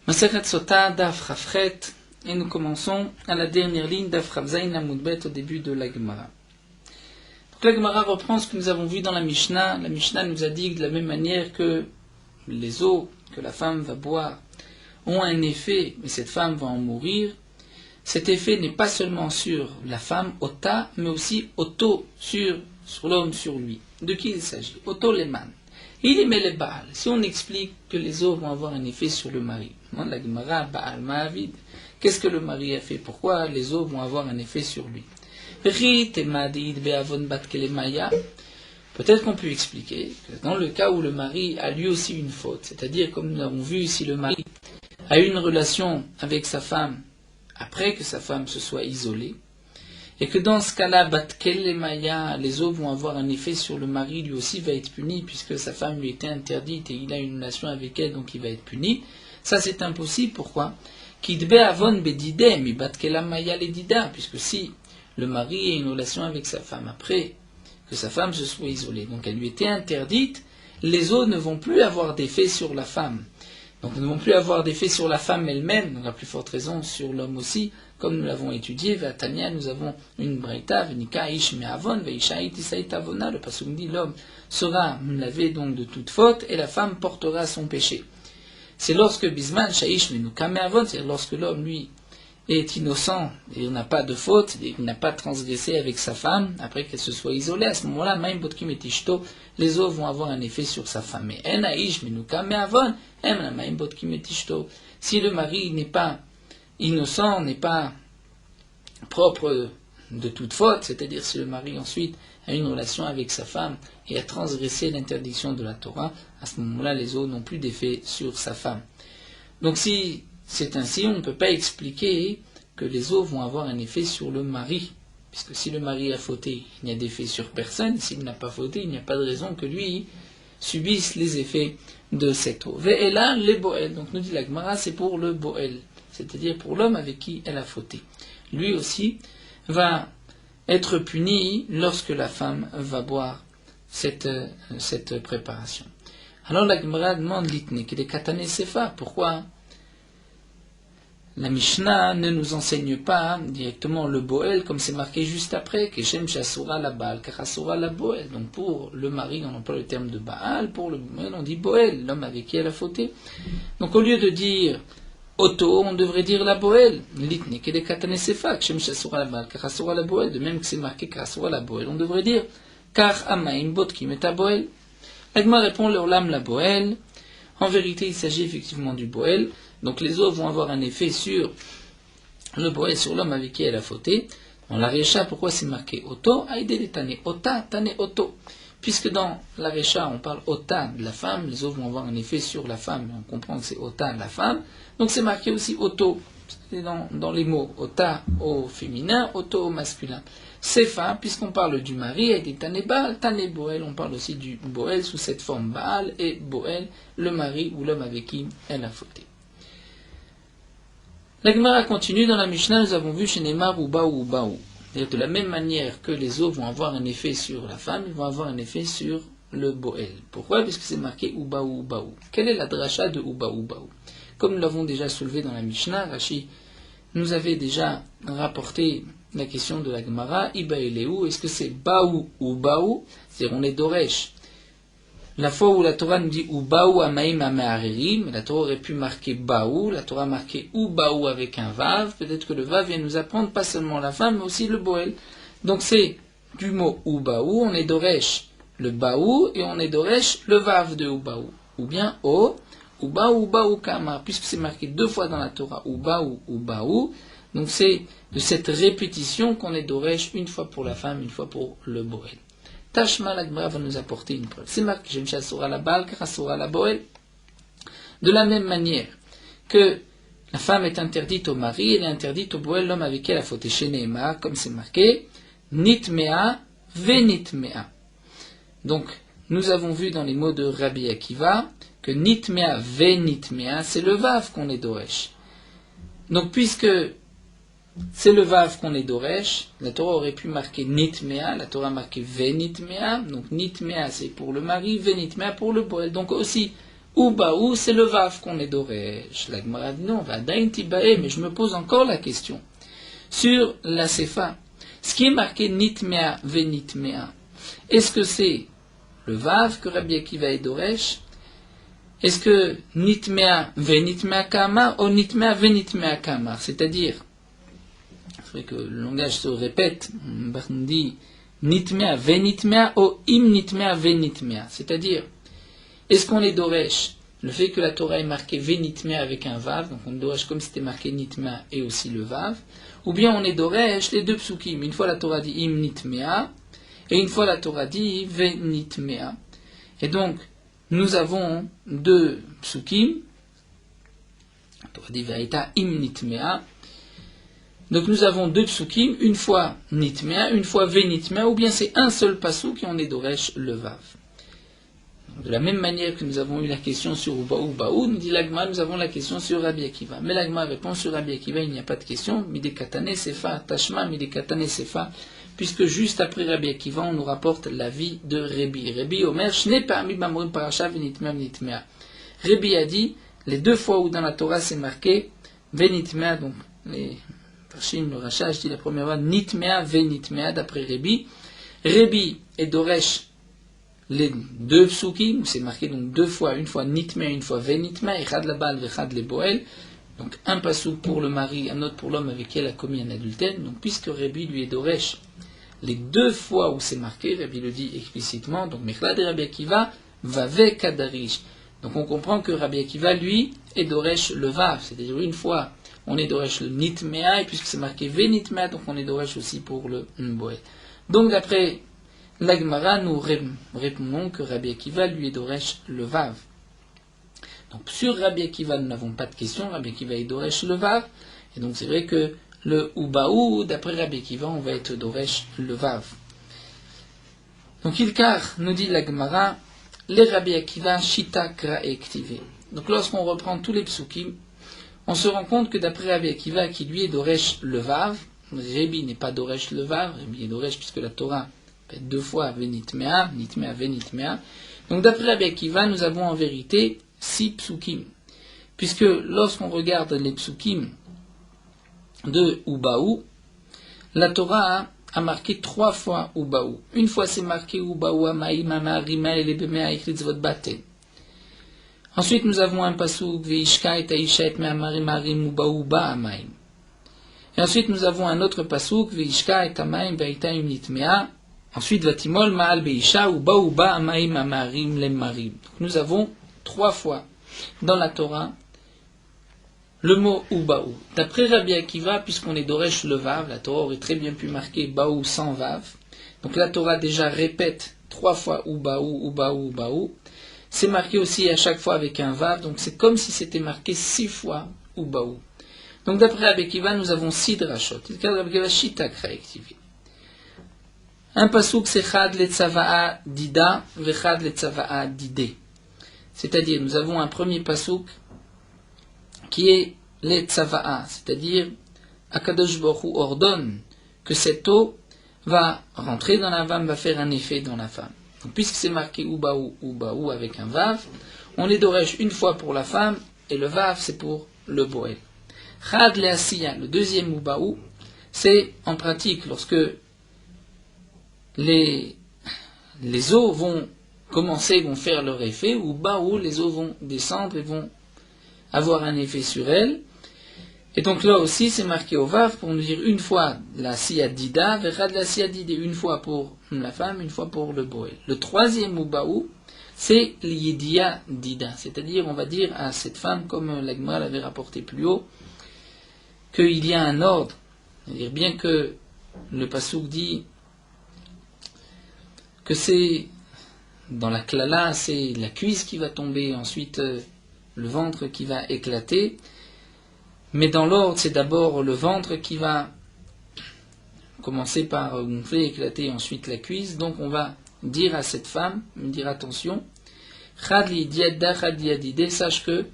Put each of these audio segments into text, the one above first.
Masechet Sota, Daf Chafret, et nous commençons à la dernière ligne Daf Chavzayin Amud Bet au début de la Gemara. Donc la Gemara reprend ce que nous avons vu dans la Mishnah. La Mishnah nous a dit que de la même manière que les eaux que la femme va boire ont un effet, mais cette femme va en mourir. Cet effet n'est pas seulement sur la femme, Ota, mais aussi Oto, sur l'homme, sur lui. De qui il s'agit? Oto Leman. Il met les Baal. Si on explique que les eaux vont avoir un effet sur le mari, la Gemara, Baal Ma'avid, qu'est-ce que le mari a fait? Pourquoi les eaux vont avoir un effet sur lui? Peut-être qu'on peut expliquer que dans le cas où le mari a lui aussi une faute, c'est-à-dire comme nous l'avons vu, si le mari a eu une relation avec sa femme après que sa femme se soit isolée, et que dans ce cas-là, Batkelemaya, les eaux vont avoir un effet sur le mari, lui aussi va être puni, puisque sa femme lui était interdite et il a une relation avec elle, donc il va être puni. Ça c'est impossible, pourquoi? Kidbe avon bedide, mi Batkelamaya ledida, puisque si le mari a une relation avec sa femme après que sa femme se soit isolée, donc elle lui était interdite, les eaux ne vont plus avoir d'effet sur la femme. Donc ne vont plus avoir d'effet sur la femme elle-même, donc à plus forte raison sur l'homme aussi, comme nous l'avons étudié. Vatania, nous avons une braïta, venika ish me'avon, veisha itisaït avona, le pasuk dit l'homme sera lavé donc de toute faute et la femme portera son péché. C'est lorsque bisman shaish menuka me'avon, c'est-à-dire lorsque l'homme lui est innocent et il n'a pas de faute, il n'a pas transgressé avec sa femme après qu'elle se soit isolée, à ce moment-là, maim botkim et tishto, les eaux vont avoir un effet sur sa femme. Mais en aish menuka me'avon, maim botkim et tishto. Si le mari n'est pas innocent, n'est pas propre de toute faute, c'est-à-dire si le mari ensuite a une relation avec sa femme et a transgressé l'interdiction de la Torah, à ce moment-là, les eaux n'ont plus d'effet sur sa femme. Donc si c'est ainsi, on ne peut pas expliquer que les eaux vont avoir un effet sur le mari, puisque si le mari a fauté, il n'y a d'effet sur personne, s'il n'a pas fauté, il n'y a pas de raison que lui subisse les effets de cette eau. Ve'ela le boel, donc nous dit la Gemara, c'est pour le boel, c'est-à-dire pour l'homme avec qui elle a fauté. Lui aussi va être puni lorsque la femme va boire cette préparation. Alors la Gemara demande l'itne, qu'il est katane sefa, pourquoi la Mishnah ne nous enseigne pas directement le boel comme c'est marqué juste après, Keshem Shasura la Baal, Kachasura la Boel. Donc pour le mari, on emploie le terme de Baal, pour le boel, on dit boel, l'homme avec qui elle a fauté. Donc au lieu de dire Oto, on devrait dire la Boel. L'itne, Kele Katane Sefa, Keshem Shasura la Baal, Kachasura la Boel, de même que c'est marqué Kachasura la Boel, on devrait dire Kar Amaim Bot Kimeta Boel. L'Agma répond l'Olam la Boel. En vérité, il s'agit effectivement du boel. Donc les eaux vont avoir un effet sur le boel, sur l'homme avec qui elle a fauté. Dans la Récha, pourquoi c'est marqué Oto? Aïdé tane Ota, tane Oto. Puisque dans la Récha, on parle Ota de la femme, les eaux vont avoir un effet sur la femme. On comprend que c'est Ota de la femme. Donc c'est marqué aussi Oto. C'est dans les mots Ota au féminin, Oto au masculin. Sefa, puisqu'on parle du mari, et des Tane Baal, Tane Boel, on parle aussi du Boel sous cette forme Baal et Boel, le mari ou l'homme avec qui elle a fauté. La Gemara continue, dans la Mishnah, nous avons vu chez Neymar ou Baou ou Baou. C'est-à-dire de la même manière que les eaux vont avoir un effet sur la femme, ils vont avoir un effet sur le Boel. Pourquoi? Parce que c'est marqué Ubaou ou Baou. Quelle est la dracha de Ubaou ou Baou? Comme nous l'avons déjà soulevé dans la Mishnah, Rashi nous avait déjà rapporté la question de la Gemara, Iba Eleu, est-ce que c'est Baou ou Baou? C'est-à-dire on est Doresh. La fois où la Torah nous dit Ubaou Amaim Ameharerim, mais la Torah aurait pu marquer Baou, la Torah a marqué Ubaou avec un Vav, peut-être que le Vav vient nous apprendre pas seulement la femme, mais aussi le Boel. Donc c'est du mot Ubaou, on est Doresh le Baou, et on est Doresh le Vav de Ubaou. Ou bien O, Ubaou, Ubaou Kama, puisque c'est marqué deux fois dans la Torah Ubaou, Ubaou, donc c'est de cette répétition qu'on est Doresh une fois pour la femme, une fois pour le Boel. Tashma l'Agmara va nous apporter une preuve. C'est marqué Shem Shasura la Baal, Kachasura la Boel. De la même manière que la femme est interdite au mari, elle est interdite au Boel, l'homme avec qui elle a fauté chez Neema, comme c'est marqué Nitmea Venitmea. Donc, nous avons vu dans les mots de Rabbi Akiva que Nitmea Venitmea, c'est le Vav qu'on est Doresh. Donc, puisque c'est le Vav qu'on est Doresh, la Torah aurait pu marquer Nitmea, la Torah a marqué Venitmea, donc Nitmea c'est pour le mari, Venitmea pour le Boel. Donc aussi, ou baou, c'est le vav qu'on est doresh. La Gemara dit non, va dain tibae, mais je me pose encore la question. Sur la sefa, ce qui est marqué nitmea ve nitmea, est-ce que c'est le vav que Rabbi Akiva est doresh? Est-ce que nitmea ve nitmea kamar ou nitmea ve nitmea kamar? C'est-à-dire, c'est vrai que le langage se répète, on dit nitmea ve nitmea ou im nitmea ve nitmea. C'est-à-dire, est-ce qu'on est doresh le fait que la Torah est marquée ve nitmea avec un vav, donc on est doresh comme c'était marqué nitmea et aussi le vav, ou bien on est doresh les deux psukim. Une fois la Torah dit im nitmea, et une fois la Torah dit ve nitmea. Et donc, nous avons deux psukim. La Torah dit ve'aita im nitmea. Donc nous avons deux psukim, une fois nitmea, une fois ve nitmea, ou bien c'est un seul pasuk et on est doresh le vav. De la même manière que nous avons eu la question sur Ubaou Baou, nous dit l'Agma, nous avons la question sur Rabbi Akiva. Mais l'Agma répond sur Rabbi Akiva, il n'y a pas de question. Midekatane Sefa, Tashma, Midekatane Sefa, puisque juste après Rabbi Akiva, on nous rapporte l'avis de Rebi. Rebi Omer, Shne parmi Bamrim Parasha, Venitmea, Venitmea. Rebi a dit, les deux fois où dans la Torah c'est marqué, Venitmea, donc les Parshim, le Rachaj dit la première fois, Nitmea, Venitmea, d'après Rebi. Rebi est Doresh, les deux psukim, c'est marqué donc deux fois, une fois nitmea, une fois venitmea, echad labal vechad leboel, donc un pasuk pour le mari, un autre pour l'homme avec qui elle a commis un adultère. Donc puisque Rabbi lui est doresh les deux fois où c'est marqué, Rabbi le dit explicitement, donc mechlad et Rabbi Akiva vave kadarish. Donc on comprend que Rabbi Akiva lui est doresh le vav, c'est-à-dire une fois on est doresh le nitmea, et puisque c'est marqué venitmea, donc on est doresh aussi pour le boel. Donc d'après la Gemara, nous répondons que Rabbi Akiva lui est doresh le vav. Donc sur Rabbi Akiva, nous n'avons pas de question. Rabbi Akiva est doresh le vav. Et donc c'est vrai que le ubaou, d'après Rabbi Akiva, on va être doresh le vav. Donc Ilkar nous dit la Gemara, les Rabbi Akiva shita kra ektive. Donc lorsqu'on reprend tous les psukim, on se rend compte que d'après Rabbi Akiva, qui lui est doresh le vav, Rabbi n'est pas doresh le vav, Rabbi est doresh puisque la Torah deux fois venitmea, nitmea, venitmea. Donc d'après Rabbi Akiva, nous avons en vérité 6 psukim. Puisque lorsqu'on regarde les psukim de Ubaou, la Torah a marqué 3 fois Ubaou. Une fois c'est marqué Ubaou amaim amarima elebemea ichlitzvot baten. Ensuite nous avons un pasuk veishka et aisha et me'amarim arim Ubaou ba amaim. Et ensuite nous avons un autre pasuk veishka et amaim ve'aitaim nitmea. Ensuite, Vatimol Ma'al Beisha ou Baouba Amaim Amarim Lemarim. Nous avons 3 fois dans la Torah le mot Ubaou. D'après Rabbi Akiva, puisqu'on est Doresh le Vav, la Torah aurait très bien pu marquer Baou sans Vav. Donc la Torah déjà répète 3 fois Ubaou, Ubaou, Ubaou. C'est marqué aussi à chaque fois avec un Vav, donc c'est comme si c'était marqué 6 fois Ubaou. Donc d'après Rabbi Akiva, nous avons 6 drachot. Il y a Rabbi Akiva Shita Kraektivi. Un pasuk c'est Chad le Tzava'a Dida, Vechad le Tzava'a Dide. C'est-à-dire, nous avons un premier pasuk qui est le Tzava'a, c'est-à-dire, Akadosh Baruch Hu ordonne que cette eau va rentrer dans la femme, va faire un effet dans la femme. Donc, puisque c'est marqué Ubaou avec un Vav, on est doresh une fois pour la femme, et le Vav c'est pour le Boel. Chad le Asiya, le deuxième Ubaou, c'est en pratique lorsque les eaux vont commencer, vont faire leur effet, ou bas où les eaux vont descendre et vont avoir un effet sur elles. Et donc là aussi, c'est marqué au Vav pour nous dire une fois la siyadida, verra de la siyadide, une fois pour la femme, une fois pour le boel. Le troisième Ubaou, c'est l'yedia dida, c'est-à-dire on va dire à cette femme, comme l'Agma l'avait rapporté plus haut, qu'il y a un ordre. C'est-à-dire bien que le Passouk dit que c'est dans la klala, c'est la cuisse qui va tomber, ensuite le ventre qui va éclater, mais dans l'ordre, c'est d'abord le ventre qui va commencer par gonfler, éclater, ensuite la cuisse. Donc on va dire à cette femme, dire attention, sache que,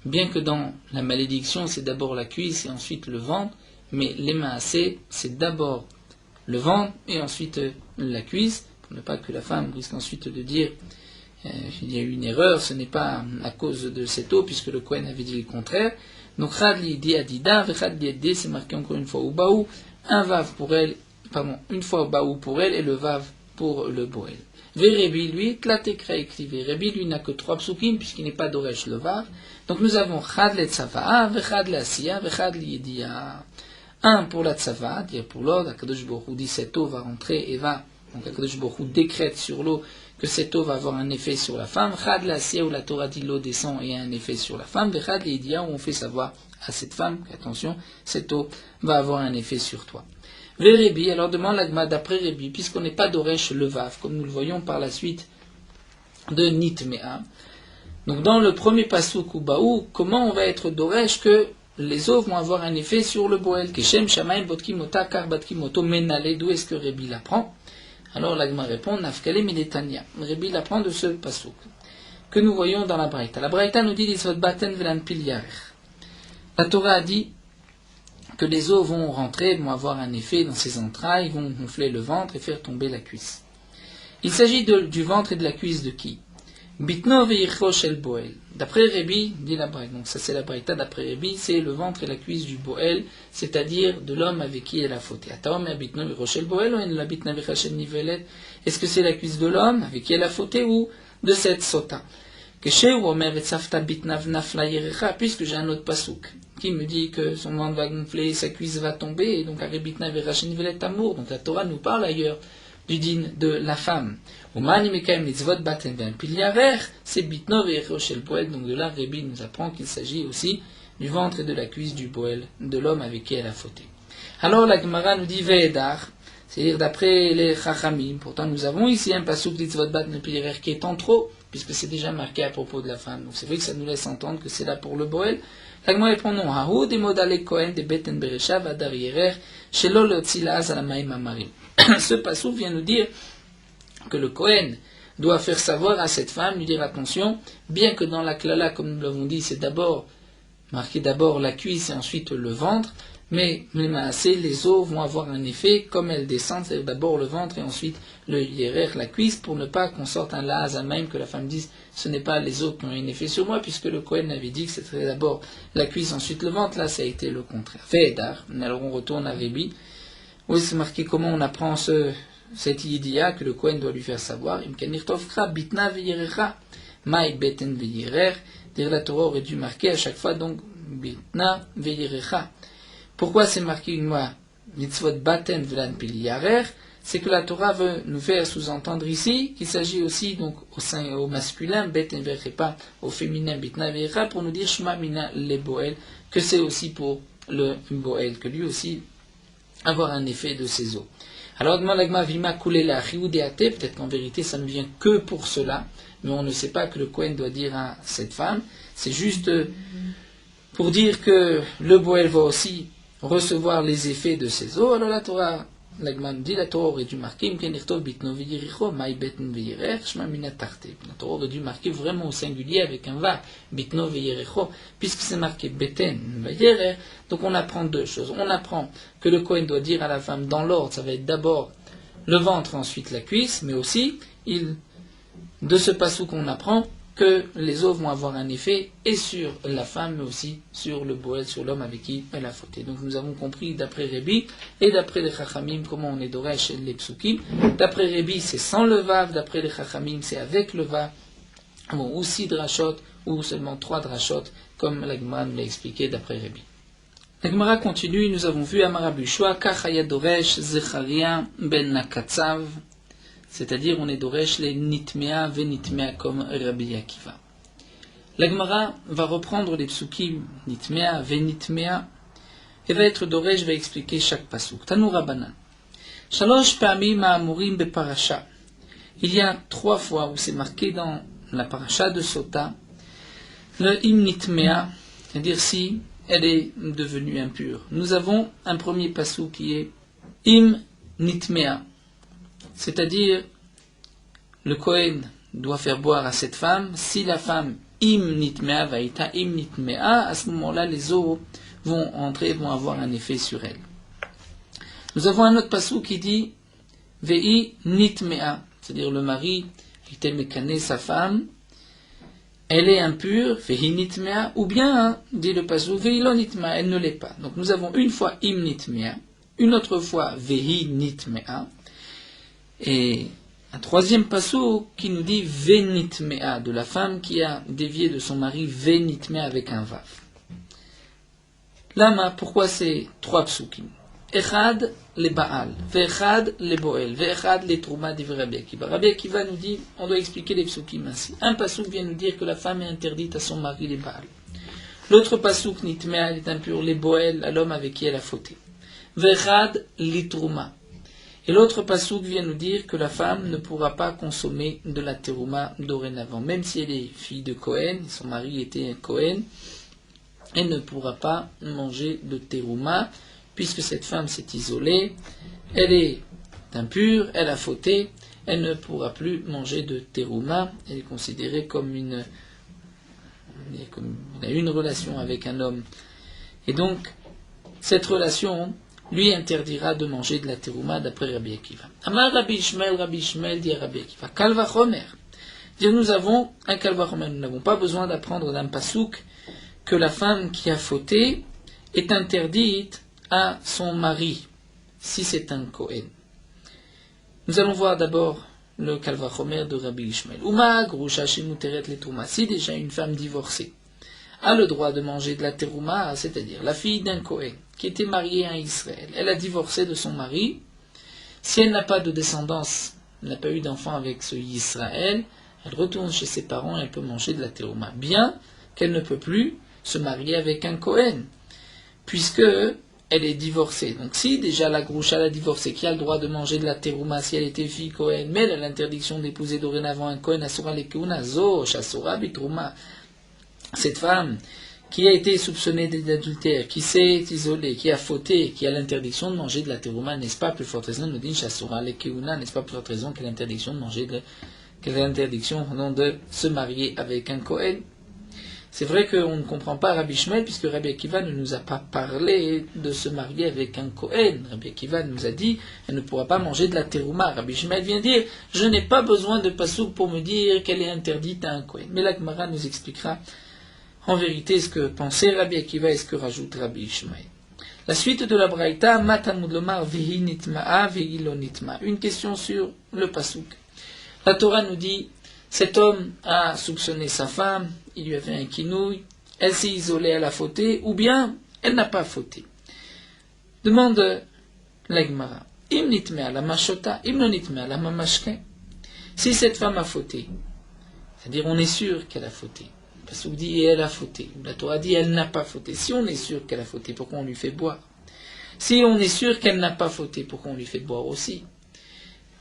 bien que dans la malédiction, c'est d'abord la cuisse et ensuite le ventre, mais les maasé, c'est d'abord le ventre et ensuite la cuisse, pour ne pas que la femme risque ensuite de dire il y a eu une erreur, ce n'est pas à cause de cette eau, puisque le Kohen avait dit le contraire. Donc, Chad Liedi Adida, Vechad Liedi, c'est marqué encore une fois au Baou, un Vav pour elle, pardon, une fois au Baou pour elle, et le Vav pour le Boel. Verebi, lui, Tlatekra écrivé. Rebi, lui, n'a que 3 psukim, puisqu'il n'est pas d'Oresh le Vav. Donc, nous avons Chad le Tzava'a, Vechad le Asiya, Vechad Liedia. Un pour la Tzava'a, dire pour l'ordre, Akadosh Baruch Hu dit cette eau va rentrer et va, donc Akadosh Baruch Hu décrète sur l'eau que cette eau va avoir un effet sur la femme. Chad le Asiya, où la Torah dit l'eau descend et a un effet sur la femme. Vechad Liedia, où on fait savoir à cette femme, attention, cette eau va avoir un effet sur toi. Verebi, alors demande l'agma d'après Rebi, puisqu'on n'est pas d'Oresh le Vav, comme nous le voyons par la suite de Nitmea. Donc dans le premier pasuk ou Baou, comment on va être d'Oresh que les eaux vont avoir un effet sur le Boel? Keshem Shamaim Botkimota Kar Batkimoto Menale, d'où est-ce que Rebi l'apprend? Alors l'agma répond, Nafkale Medetania. Rebi l'apprend de ce pasuk, que nous voyons dans la Braïta. La Braïta nous dit, Lisvot Baten Velan Pil Yarer. La Torah a dit que les eaux vont rentrer, vont avoir un effet dans ses entrailles, vont gonfler le ventre et faire tomber la cuisse. Il s'agit du ventre et de la cuisse de qui? Bitno ve'ircho shel Boel. D'après Rebi, dit la Braïta, donc ça c'est la Braïta d'après Rebi, c'est le ventre et la cuisse du Boel, c'est-à-dire de l'homme avec qui elle a fauté. Est-ce que c'est la cuisse de l'homme avec qui elle a fauté ou de cette sota? Puisque j'ai un autre pasouk qui me dit que son ventre va gonfler, sa cuisse va tomber, et donc donc la Torah nous parle ailleurs du din de la femme. C'est bitnov et shel Boel, donc de là Rebi nous apprend qu'il s'agit aussi du ventre et de la cuisse du Boel, de l'homme avec qui elle a fauté. Alors la Gemara nous dit Ve'edar, c'est-à-dire d'après les Chachamim, pourtant nous avons ici un pasuk d'Itzvot Bat Nepilerer qui est en trop, puisque c'est déjà marqué à propos de la femme. Donc c'est vrai que ça nous laisse entendre que c'est là pour le Boel. La Gemara répond non. Hahu de modale Kohen de Beten Beresha Vadar Yerer Shelo Leotzilaz Alamaim Amarim. Ce pasuk vient nous dire que le Kohen doit faire savoir à cette femme, lui dire attention, bien que dans la klala, comme nous l'avons dit, c'est marqué d'abord la cuisse et ensuite le ventre, mais les os vont avoir un effet comme elles descendent, c'est d'abord le ventre et ensuite le yerer, la cuisse, pour ne pas qu'on sorte un laaz même, que la femme dise ce n'est pas les os qui ont un effet sur moi, puisque le Kohen avait dit que c'était d'abord la cuisse, ensuite le ventre, là ça a été le contraire. Ve'edar, alors on retourne à Rebi, où c'est marqué comment on apprend cette idea que le Kohen doit lui faire savoir. Bitna ve'yerecha, mai beten ve'yerer, dire la Torah aurait dû marquer à chaque fois donc bitna ve'yerecha. Pourquoi c'est marqué une fois mitzvot baten ve'lan pil yarer? C'est que la Torah veut nous faire sous-entendre ici qu'il s'agit aussi donc au masculin beten ve'yerecha, pas au féminin bitna ve'yerecha, pour nous dire shma mina le boel, que c'est aussi pour le boel, que lui aussi avoir un effet de ses os. Alors demande l'agma vima coulé la rioudeate, peut-être qu'en vérité ça ne vient que pour cela, mais on ne sait pas que le Kohen doit dire à cette femme, c'est juste pour dire que le boel va aussi recevoir les effets de ses os. Alors la Torah, l'agma nous dit, la Torah aurait dû marquer, la Torah aurait dû marquer vraiment au singulier avec un va, bitno veyerecho, puisque c'est marqué beten veyerer. Donc on apprend deux choses. On apprend que le Kohen doit dire à la femme dans l'ordre, ça va être d'abord le ventre, ensuite la cuisse, mais aussi, de ce passou qu'on apprend, que les os vont avoir un effet et sur la femme, mais aussi sur le boel, sur l'homme avec qui elle a fauté. Donc nous avons compris d'après Rebi et d'après les Chachamim comment on est d'Oresh et les Psukim. D'après Rebi c'est sans le Vav, d'après les Chachamim c'est avec le Vav. Bon, ou 6 drachot ou seulement 3 drachot, comme la Gemara nous l'a expliqué d'après Rebi. La Gemara continue, nous avons vu Amarabushua, Kachaya Doresh, Zecharia, Ben Nakatsav. C'est-à-dire on est d'Oresh les Nitmea Venitmea comme Rabbi Akiva. La Gemara va reprendre les psukim Nitmea Venitmea et va être d'Oresh, va expliquer chaque pasuk. Tanu Rabbanan. Shalosh Pa'amim Ma'amurim Beparasha. Il y a 3 fois où c'est marqué dans la parasha de Sota le Im Nitmea, c'est-à-dire si elle est devenue impure. Nous avons un premier pasuk qui est Im Nitmea. C'est-à-dire, le Kohen doit faire boire à cette femme. Si la femme im nitmea vaïta im nitmea, à ce moment-là, les eaux vont entrer, vont avoir un effet sur elle. Nous avons un autre passou qui dit vei nitmea, c'est-à-dire le mari était mécané sa femme, elle est impure, vehinitmea, ou bien, dit le pasuk, veilonitmea, elle ne l'est pas. Donc nous avons une fois imnitmea, une autre fois vehinitmea, et un troisième pasuk qui nous dit venitmea, de la femme qui a dévié de son mari, venitmea avec un vav. Lama, pourquoi ces trois psukim? Echad le Baal, ve'echad le Boel, ve'echad le Trouma d'Ivre Rabbi Akiva. Rabbi Akiva nous dit, on doit expliquer les psukim ainsi. Un pasuk vient nous dire que la femme est interdite à son mari les Baal. L'autre pasuk, Nitmea, elle est impure, les Boel, à l'homme avec qui elle a fauté. Ve'echad le Trouma. Et l'autre pasuk vient nous dire que la femme ne pourra pas consommer de la terouma dorénavant. Même si elle est fille de Cohen, son mari était un Cohen, elle ne pourra pas manger de terouma, puisque cette femme s'est isolée, elle est impure, elle a fauté, elle ne pourra plus manger de terouma, elle est considérée comme elle a une relation avec un homme. Et donc, cette relation lui interdira de manger de la terouma d'après Rabbi Akiva. Amar Rabbi Ishmael dit à Rabbi Akiva, Kalva Chomer. Nous avons un Kalva Chomer, nous n'avons pas besoin d'apprendre d'un pasouk que la femme qui a fauté est interdite à son mari, si c'est un Kohen. Nous allons voir d'abord le Kalva Chomer de Rabbi Ishmael. Uma grusha shemuteret le terouma. Si déjà une femme divorcée a le droit de manger de la terouma, c'est-à-dire la fille d'un Kohen qui était mariée à Israël, elle a divorcé de son mari, si elle n'a pas de descendance, elle n'a pas eu d'enfant avec ce Israël, elle retourne chez ses parents et elle peut manger de la terouma, bien qu'elle ne peut plus se marier avec un Kohen, puisque elle est divorcée. Donc si déjà la groucha l'a divorcée, qui a le droit de manger de la terouma si elle était fille Kohen, mais elle a l'interdiction d'épouser dorénavant un Kohen, asura lekeuna, zo, shasura bitrouma. Cette femme qui a été soupçonnée d'adultère, qui s'est isolée, qui a fauté, qui a l'interdiction de manger de la terouma, n'est-ce pas plus forte raison, nous dit shasura lekeuna, n'est-ce pas plus forte raison qu'elle a l'interdiction de manger qu'elle a l'interdiction de se marier avec un Kohen. C'est vrai qu'on ne comprend pas Rabbi Ishmael, puisque Rabbi Akiva ne nous a pas parlé de se marier avec un Kohen. Rabbi Akiva nous a dit, elle ne pourra pas manger de la terouma. Rabbi Ishmael vient dire, je n'ai pas besoin de pasouk pour me dire qu'elle est interdite à un Kohen. Mais la Gemara nous expliquera en vérité ce que pensait Rabbi Akiva et ce que rajoute Rabbi Ishmael. La suite de la Braïta, Matamud Lomar Vehi Nitma'a Vehi Lo Nitma. Une question sur le pasouk. La Torah nous dit, cet homme a soupçonné sa femme, il lui a fait un quinouille, elle s'est isolée, elle a fauté, ou bien elle n'a pas fauté. Demande la Gemara, Im nitmea la mashota, im non nitmea la mamashke. Si cette femme a fauté, c'est-à-dire on est sûr qu'elle a fauté, parce qu'on dit elle a fauté, la Torah dit elle n'a pas fauté. Si on est sûr qu'elle a fauté, pourquoi on lui fait boire? Si on est sûr qu'elle n'a pas fauté, pourquoi on lui fait boire aussi?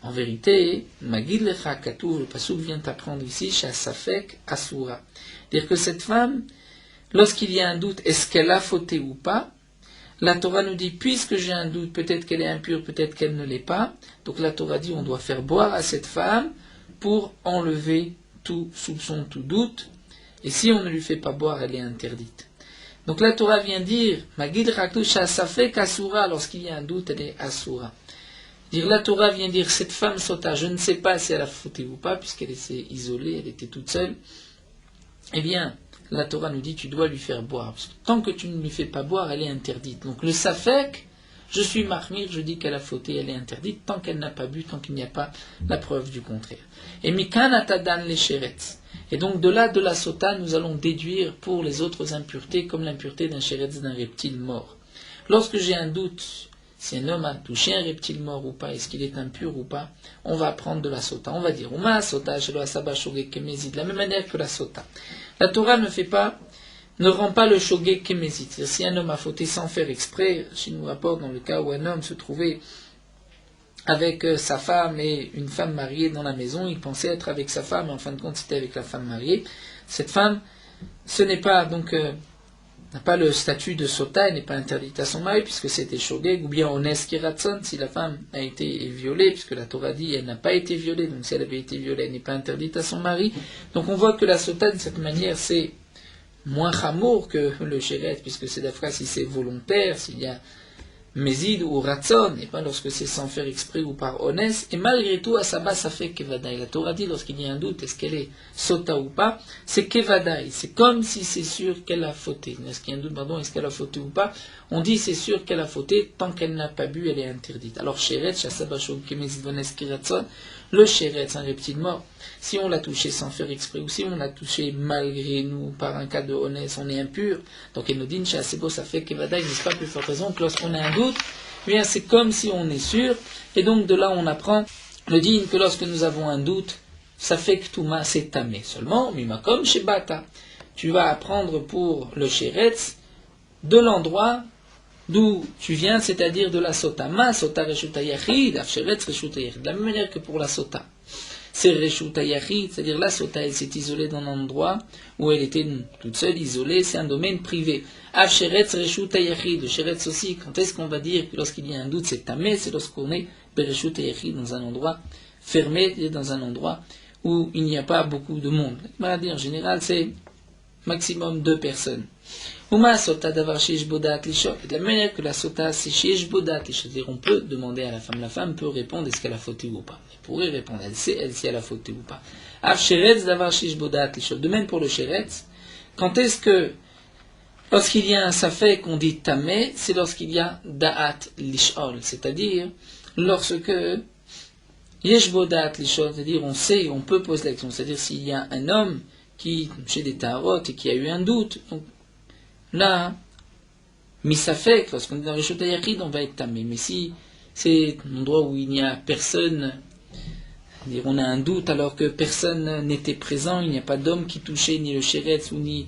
En vérité, Magid lecha katuv, le pasuk vient t'apprendre ici, Shasafek Asura. Dire que cette femme, lorsqu'il y a un doute, est-ce qu'elle a fauté ou pas, la Torah nous dit, puisque j'ai un doute, peut-être qu'elle est impure, peut-être qu'elle ne l'est pas. Donc la Torah dit, on doit faire boire à cette femme pour enlever tout soupçon, tout doute. Et si on ne lui fait pas boire, elle est interdite. Donc la Torah vient dire, Magid lecha Shasafek Asura, lorsqu'il y a un doute, elle est Asura. Dire la Torah vient dire cette femme sota, je ne sais pas si elle a fauté ou pas, puisqu'elle s'est isolée, elle était toute seule. Eh bien, la Torah nous dit tu dois lui faire boire. Parce que tant que tu ne lui fais pas boire, elle est interdite. Donc le safek, je suis marmire, je dis qu'elle a fauté, elle est interdite, tant qu'elle n'a pas bu, tant qu'il n'y a pas la preuve du contraire. Et mikan atadan les sheretz. Et donc de là, de la sota, nous allons déduire pour les autres impuretés, comme l'impureté d'un sheretz, d'un reptile mort. Lorsque j'ai un doute, si un homme a touché un reptile mort ou pas, est-ce qu'il est impur ou pas, on va prendre de la sota. On va dire, Uma sota, de la même manière que la sota. La Torah ne rend pas le shogeg kémézit. C'est-à-dire, si un homme a fauté sans faire exprès, chez nous rapporte dans le cas où un homme se trouvait avec sa femme et une femme mariée dans la maison, il pensait être avec sa femme, mais en fin de compte c'était avec la femme mariée. Cette femme, ce n'est pas donc n'a pas le statut de sota, elle n'est pas interdite à son mari, puisque c'était shogeg, ou bien ones kiratson, si la femme a été violée, puisque la Torah dit elle n'a pas été violée, donc si elle avait été violée, elle n'est pas interdite à son mari. Donc on voit que la sota, de cette manière, c'est moins chamour que le sheret, puisque c'est la phrase si c'est volontaire, s'il y a Mézid ou Ratson, et pas lorsque c'est sans faire exprès ou par honnête, et malgré tout, à Saba, ça fait Kevadaï. La Torah dit, lorsqu'il y a un doute, est-ce qu'elle est Sota ou pas, c'est Kevadaï. C'est comme si c'est sûr qu'elle a fauté. Est-ce qu'il y a un doute, pardon, est-ce qu'elle a fauté ou pas? On dit c'est sûr qu'elle a fauté, tant qu'elle n'a pas bu, elle est interdite. Alors, Sheret, Shasaba, Shom, Kemezid, Vones, Kiratson, le Sheret, c'est un reptile mort. Si on l'a touché sans faire exprès, ou si on l'a touché malgré nous, par un cas de honnête, on est impur. Donc, Enodin, Shasebo, ça fait Kevadaï, n'est-ce pas plus forte raison que lorsqu'on a un doute, eh bien, c'est comme si on est sûr, et donc de là on apprend le din que lorsque nous avons un doute, ça fait que Touma c'est tamé. Seulement, mimakom chez Bata, tu vas apprendre pour le sheretz de l'endroit d'où tu viens, c'est-à-dire de la sota. Ma sota reshuta yachid, af sheretz reshuta yachid. De la même manière que pour la sota. C'est reshuta yachid, c'est-à-dire la sota, elle s'est isolée dans un endroit où elle était toute seule, isolée, c'est un domaine privé. Af sheretz reshuta yachid, le sheretz aussi, quand est-ce qu'on va dire que lorsqu'il y a un doute, c'est tamé, c'est lorsqu'on est bereshuta yachid, dans un endroit fermé, dans un endroit où il n'y a pas beaucoup de monde. La maladie en général, c'est maximum 2 personnes. Uma sota davar sheish bodat lishol. De la manière que la sota c'est sheish bodat lishol, c'est-à-dire on peut demander à la femme peut répondre est-ce qu'elle a fauté ou pas. Elle pourrait répondre, elle sait si elle a fauté ou pas. Af sheretz davar sheish bodat lishol. De même pour le sheretz, quand est-ce que lorsqu'il y a un safek qu'on dit tamé, c'est lorsqu'il y a da'at lishol, c'est-à-dire lorsque yesh bodat lishol, c'est-à-dire on sait, on peut poser la question, c'est-à-dire s'il y a un homme qui, chez des tarotes, et qui a eu un doute, donc là, misafek, lorsqu'on est dans les Reshut Hayachid, on va être tamé. Mais si c'est un endroit où il n'y a personne, c'est-à-dire on a un doute alors que personne n'était présent, il n'y a pas d'homme qui touchait ni le sheretz ou ni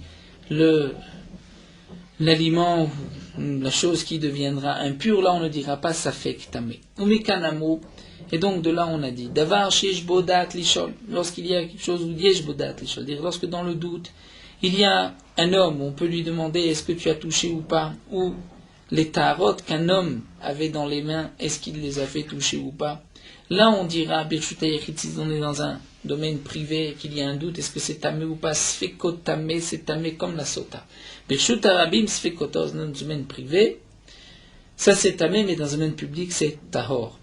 l'aliment, la chose qui deviendra impure, là on ne dira pas safek tamé. Umikanamo, et donc de là on a dit, davar sheish bodat lishol, lorsqu'il y a quelque chose où yesh bodat lishol, c'est-à-dire lorsque dans le doute, il y a un homme, on peut lui demander est-ce que tu as touché ou pas, ou les tarot qu'un homme avait dans les mains, est-ce qu'il les a fait toucher ou pas. Là on dira, Birshut Hayachid, si on est dans un domaine privé, qu'il y a un doute, est-ce que c'est tamé ou pas, sfekot tamé, c'est tamé comme la sota. Birshut Harabim, sfekotos, dans un domaine privé, ça c'est tamé, mais dans un domaine public c'est tahor.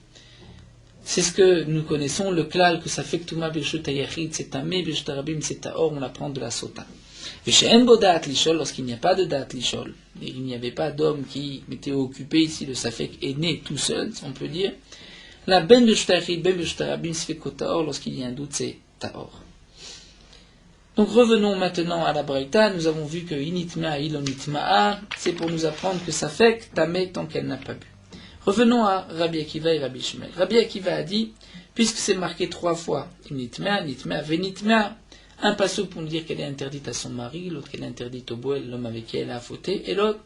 C'est ce que nous connaissons, le klal, que ça fait que Touma Birshut Hayachid, c'est tamé, Birshut Harabim, c'est tahor, on apprend de la sota. Lorsqu'il n'y a pas de da'at lishol, et il n'y avait pas d'homme qui était occupé, ici le safek est né tout seul, si on peut dire, la ben b'shtachid, ben b'shtarabim sfekot ta'or, lorsqu'il y a un doute, c'est ta'or. Donc revenons maintenant à la Braïta, nous avons vu que initma'a ilonitma'a, c'est pour nous apprendre que safek tamé tant qu'elle n'a pas bu. Revenons à Rabbi Akiva et Rabbi Shmuel. Rabbi Akiva a dit, puisque c'est marqué 3 fois, initma'a, nitma'a, venitma'a, un passouk pour nous dire qu'elle est interdite à son mari, l'autre qu'elle est interdite au boel, l'homme avec qui elle a fauté, et l'autre,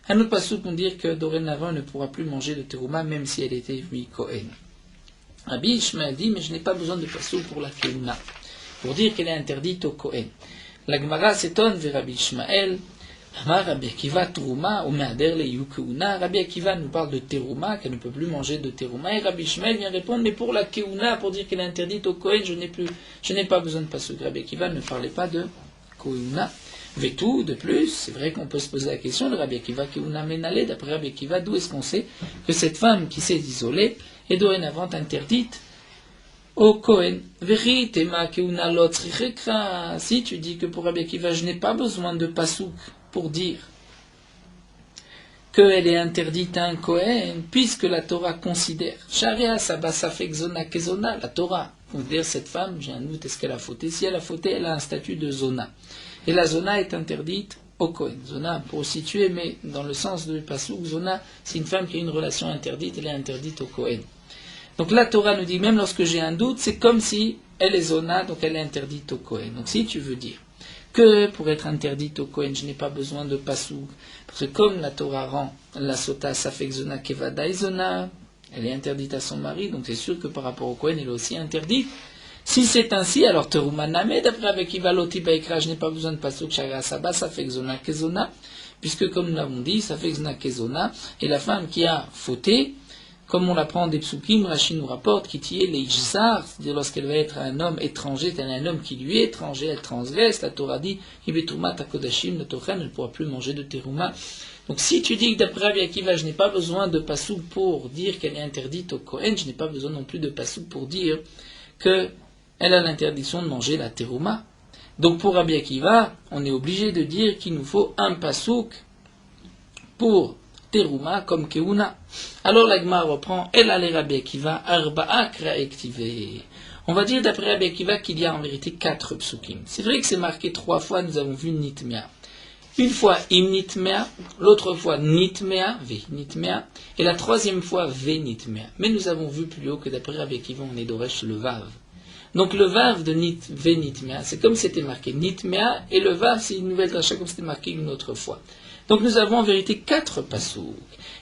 un autre passouk pour nous dire que dorénavant elle ne pourra plus manger de terouma, même si elle était Kohen. Rabbi Ishmael dit, mais je n'ai pas besoin de passouk pour la keuna, pour dire qu'elle est interdite au Kohen. La Gemara s'étonne vers Rabbi Ishmael, Rabbi Akiva terouma, ou me'ader le yukeuna. Rabbi Akiva nous parle de terouma, qu'elle ne peut plus manger de terouma, et Rabbi Ishmael vient répondre, mais pour la keuna, pour dire qu'elle est interdite au Kohen, je n'ai pas besoin de passouk. Rabbi Akiva ne parlait pas de keuna. Vetou, de plus, c'est vrai qu'on peut se poser la question de Rabbi Akiva keuna menale, d'après Rabbi Akiva, d'où est-ce qu'on sait que cette femme qui s'est isolée est dorénavant interdite au Kohen. Veri tema keuna lotzrichekra. Si tu dis que pour Rabbi Akiva, je n'ai pas besoin de passouk pour dire qu'elle est interdite à un Kohen, puisque la Torah considère, Sharia Sabasafek Zona Kezona, la Torah considère cette femme, j'ai un doute, est-ce qu'elle a fauté? Si elle a fauté, elle a un statut de Zona. Et la Zona est interdite au Kohen. Zona, pour situer, mais dans le sens de Passouk, Zona, c'est une femme qui a une relation interdite, elle est interdite au Kohen. Donc la Torah nous dit, même lorsque j'ai un doute, c'est comme si elle est Zona, donc elle est interdite au Kohen. Donc si tu veux dire que pour être interdite au Kohen, je n'ai pas besoin de pasouk, parce que comme la Torah rend la sota safek zona kevada zona, elle est interdite à son mari, donc c'est sûr que par rapport au Kohen, elle est aussi interdite. Si c'est ainsi, alors terouma name, d'après avec Ivaloti Baikra, je n'ai pas besoin de pasouk shaga saba safek zona kezona, puisque comme nous l'avons dit, safek zona kezona, et la femme qui a fauté, comme on l'apprend des psukim, Rashi nous rapporte Kitié leishzar, c'est-à-dire lorsqu'elle va être un homme étranger, c'est-à-dire un homme qui lui est étranger, elle transgresse, la Torah dit Ibetuma takodashim, le Torah ne pourra plus manger de terouma. Donc si tu dis que d'après Rabbi Akiva, je n'ai pas besoin de pasouk pour dire qu'elle est interdite au Kohen, je n'ai pas besoin non plus de pasouk pour dire qu'elle a l'interdiction de manger la terouma. Donc pour Rabbi Akiva, on est obligé de dire qu'il nous faut un pasouk pour terouma comme keuna. Alors la Gemara reprend, elle a les Rabbi Akiva, arba'a kra'ektive. On va dire d'après Rabbi Akiva qu'il y a en vérité 4 psukim. C'est vrai que c'est marqué 3 fois, nous avons vu nitmea. Une fois im nitmea, l'autre fois nitmea, ve nitmea, et la troisième fois ve nitmea. Mais nous avons vu plus haut que d'après Rabbi Akiva, on est d'oresh le vav. Donc le vav de ve nitmea, c'est comme c'était marqué nitmea, et le vav c'est une nouvelle dracha comme c'était marqué une autre fois. Donc nous avons en vérité 4 pasouk.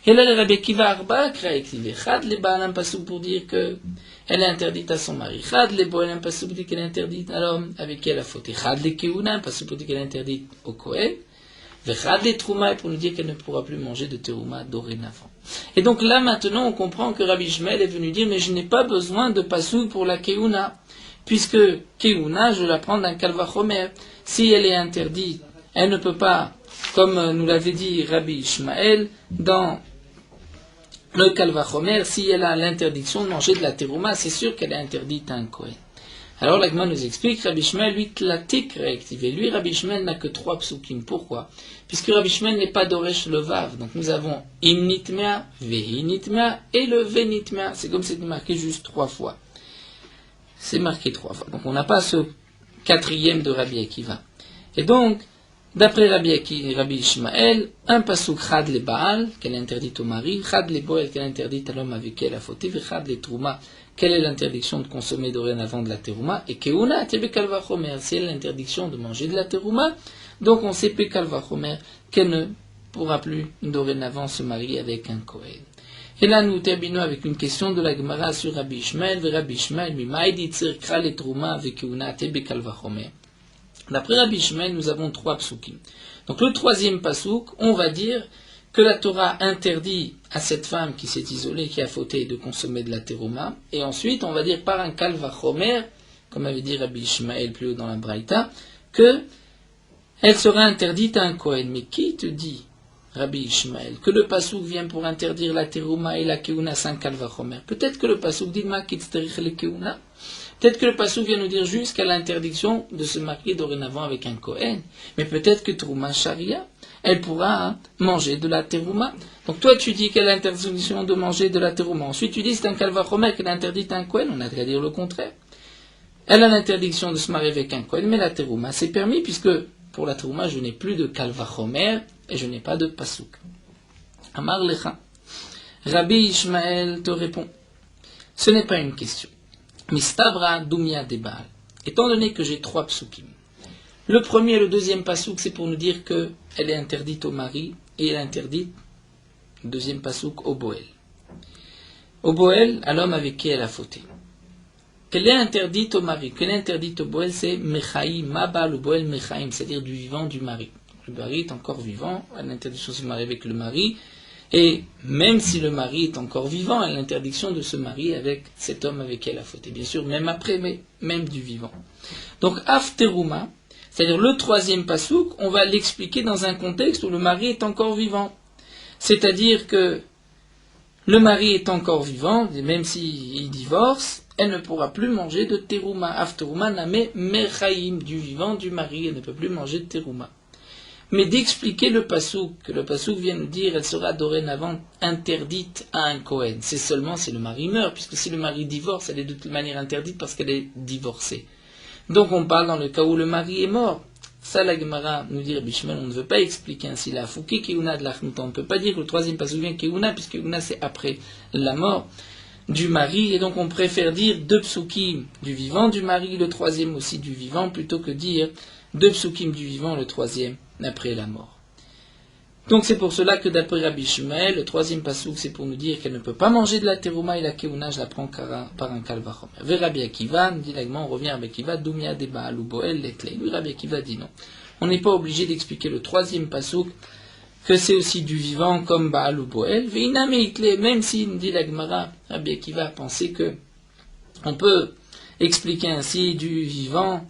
Et là, le Rabbi Akiva arba kra'ektive. Chad le baal un pasouk pour dire que elle est interdite à son mari. Chad le boel un pasouk pour dire qu'elle est interdite à l'homme avec qui elle a fauté. Chad le keuna un pasouk pour dire qu'elle est interdite au Kohen. Chad le trouma pour nous dire qu'elle ne pourra plus manger de terouma dorénavant. Et donc là maintenant on comprend que Rabbi Shmuel est venu dire mais je n'ai pas besoin de pasouk pour la keuna. Puisque keuna je la prends d'un kalvachomer. Si elle est interdite, elle ne peut pas, comme nous l'avait dit Rabbi Ishmael, dans le Kalvachomer, si elle a l'interdiction de manger de la terouma, c'est sûr qu'elle est interdite à un Kohen. Alors l'Agma nous explique, Rabbi Ishmael, lui, tlatik réactivé. Lui, Rabbi Ishmael n'a que 3 psukim. Pourquoi? Puisque Rabbi Ishmael n'est pas d'oresh le vav. Donc nous avons im nitmea, vehi nitmea et le ve nitmea. C'est comme c'est marqué juste 3 fois. C'est marqué 3 fois. Donc on n'a pas ce 4e de Rabbi Akiva. Et donc, d'après Rabbi Ishmael, un pasuk chad le baal, qu'elle est interdite au mari, chad le boel, qu'elle est interdite à l'homme avec qui elle a fauté, chad le trouma, quelle est l'interdiction de consommer dorénavant de la terouma, et keuna tebe kalvachomer, c'est l'interdiction de manger de la terouma, donc on sait pe kalvachomer, qu'elle ne pourra plus dorénavant se marier avec un Kohen. Et là nous terminons avec une question de la Gemara sur Rabbi Ishmael, Rabbi Ishmael, mimaïdi tzir kra le trouma avec keuna tebe kalvachomer. D'après Rabbi Ishmael, nous avons 3 psukim. Donc le 3e pasouk, on va dire que la Torah interdit à cette femme qui s'est isolée, qui a fauté, de consommer de la terouma. Et ensuite, on va dire par un kalvachomer, comme avait dit Rabbi Ishmael plus haut dans la Braïta, que elle sera interdite à un Kohen. Mais qui te dit, Rabbi Ishmael, que le pasouk vient pour interdire la terouma et la keuna sans kalvachomer? Peut-être que le pasouk dit ma kitzterich le keuna. Peut-être que le pasouk vient nous dire juste qu'elle a l'interdiction de se marier dorénavant avec un Kohen. Mais peut-être que Trouma Sharia, elle pourra manger de la terouma. Donc toi tu dis qu'elle a l'interdiction de manger de la terouma. Ensuite tu dis que c'est un kalvachomer qu'elle a interdit à un Kohen. On a qu'à dire le contraire. Elle a l'interdiction de se marier avec un Kohen, mais la terouma c'est permis puisque pour la terouma je n'ai plus de kalvachomer et je n'ai pas de pasouk. Amar lecha. Rabbi Ishmael te répond. Ce n'est pas une question. Mistabra Dumia Debal. Étant donné que j'ai 3 psukim, le premier et le 2e pasouk, c'est pour nous dire qu'elle est interdite au mari et elle est interdite, le 2e pasouk, au boel. Au boel, à l'homme avec qui elle a fauté. Qu'elle est interdite au mari, qu'elle est interdite au boel, c'est Mechaïm, Maba, le boel Mechaïm, c'est-à-dire du vivant du mari. Le mari est encore vivant, elle a l'interdiction de se marier avec le mari. Et même si le mari est encore vivant, elle a l'interdiction de se marier avec cet homme avec qui elle a fauté. Bien sûr, même après, mais même du vivant. Donc, afteruma, c'est-à-dire le 3e pasouk, on va l'expliquer dans un contexte où le mari est encore vivant. C'est-à-dire que le mari est encore vivant, même s'il divorce, elle ne pourra plus manger de terouma. Afteruma name mechaim, du vivant du mari, elle ne peut plus manger de terouma. Mais d'expliquer le pasouk, que le pasouk vient nous dire, elle sera dorénavant interdite à un Kohen. C'est seulement si le mari meurt, puisque si le mari divorce, elle est de toute manière interdite parce qu'elle est divorcée. Donc on parle dans le cas où le mari est mort. Ça, la Gemara nous dit, Bishmel, on ne veut pas expliquer ainsi la fouki keuna de l'achnuta. On ne peut pas dire que le 3e pasouk vient keuna, puisque keuna c'est après la mort du mari, et donc on préfère dire 2 psukim du vivant du mari, le 3e aussi du vivant, plutôt que dire 2 psukim du vivant, le 3e après la mort. Donc c'est pour cela que d'après Rabbi Ishmael, le 3e pasouk c'est pour nous dire qu'elle ne peut pas manger de la terouma et la keuna, je la prends par un kalvachomer. Vers Rabbi Akiva, nous dit l'agma, on revient à Rabbi Akiva, Dumia de Baal ou Boel letlei. Lui Rabbi Akiva dit non. On n'est pas obligé d'expliquer le 3e pasouk que c'est aussi du vivant comme Baal ou Boel. Même s'il dit la Gemara, Rabbi Akiva a pensé que on peut expliquer ainsi du vivant,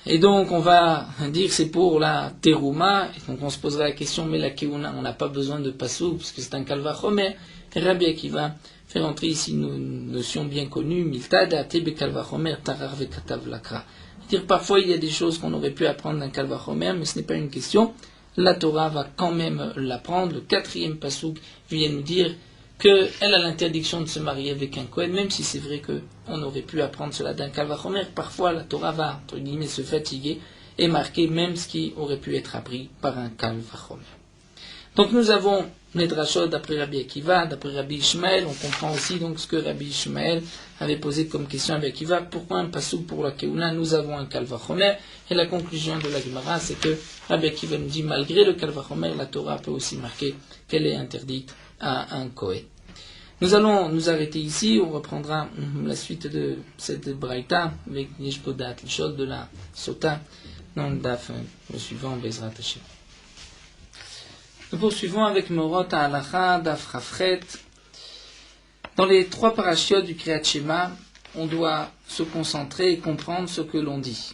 et donc on va dire que c'est pour la Teruma, et donc on se posera la question, mais la Keuna, on n'a pas besoin de Passou, parce que c'est un Kalvachomer. Rabbi Akiva fait rentrer ici une notion bien connue, Milta Da'ate beKalvachomer Tarar vekatav lakra. C'est-à-dire parfois il y a des choses qu'on aurait pu apprendre d'un Kalvachomer, mais ce n'est pas une question. La Torah va quand même l'apprendre. Le 4e pasouk vient nous dire qu'elle a l'interdiction de se marier avec un Kohen, même si c'est vrai qu'on aurait pu apprendre cela d'un Kalvachomer. Parfois la Torah va, entre guillemets, se fatiguer et marquer même ce qui aurait pu être appris par un Kalvachomer. Donc nous avons les drachot d'après Rabbi Akiva, d'après Rabbi Ishmael. On comprend aussi donc ce que Rabbi Ishmael avait posé comme question à Rabbi Akiva. Pourquoi un pasouk pour la Keuna? Nous avons un Kalvachomer. Et la conclusion de la Gemara, c'est que Rabbi Akiva nous dit, malgré le Kalvachomer, la Torah peut aussi marquer qu'elle est interdite à un Kohen. Nous allons nous arrêter ici. On reprendra la suite de cette Braïta avec Nishpodat, le shot de la Sota, dans le Daf, le suivant, Bezrat Hashem. Nous poursuivons avec Morot Halacha, Daf Chafret. Dans les 3 parashiotes du Kriyat Shema, on doit se concentrer et comprendre ce que l'on dit.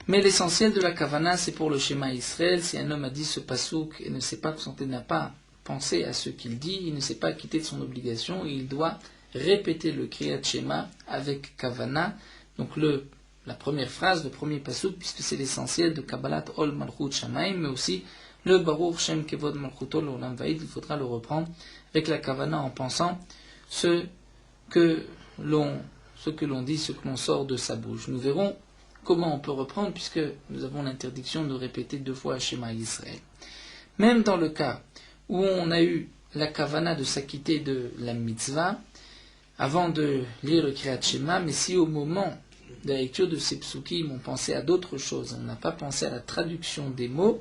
Mais l'essentiel de la Kavana, c'est pour le Shema Israël. Si un homme a dit ce pasouk et n'a pas pensé à ce qu'il dit, il ne s'est pas acquitté de son obligation, il doit répéter le Kriyat Shema avec Kavana. Donc la première phrase, le premier pasouk, puisque c'est l'essentiel de Kabbalat Ol Malchut Shamaim, mais aussi le Baruch Shem Kevod Malchuto l'Olam Vaïd, il faudra le reprendre avec la Kavana en pensant ce que l'on dit, ce que l'on sort de sa bouche. Nous verrons comment on peut reprendre, puisque nous avons l'interdiction de répéter 2 fois Shema Israël. Même dans le cas où on a eu la Kavana de s'acquitter de la mitzvah, avant de lire le Kriyat Shema, mais si au moment de la lecture de ces psukim, on pensait à d'autres choses, on n'a pas pensé à la traduction des mots,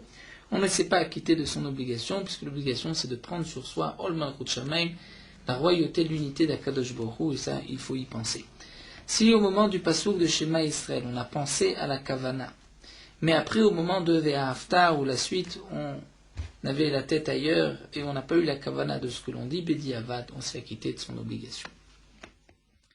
on ne s'est pas acquitté de son obligation, puisque l'obligation c'est de prendre sur soi Ol Malchut Shamaim, la royauté, l'unité d'Akadosh Baruch Hu, et ça, il faut y penser. Si au moment du pasouk de Shema Israël, on a pensé à la Kavana, mais après au moment de Ve'ahavta, ou la suite, on avait la tête ailleurs, et on n'a pas eu la Kavana de ce que l'on dit, Bedi Avad, on s'est acquitté de son obligation.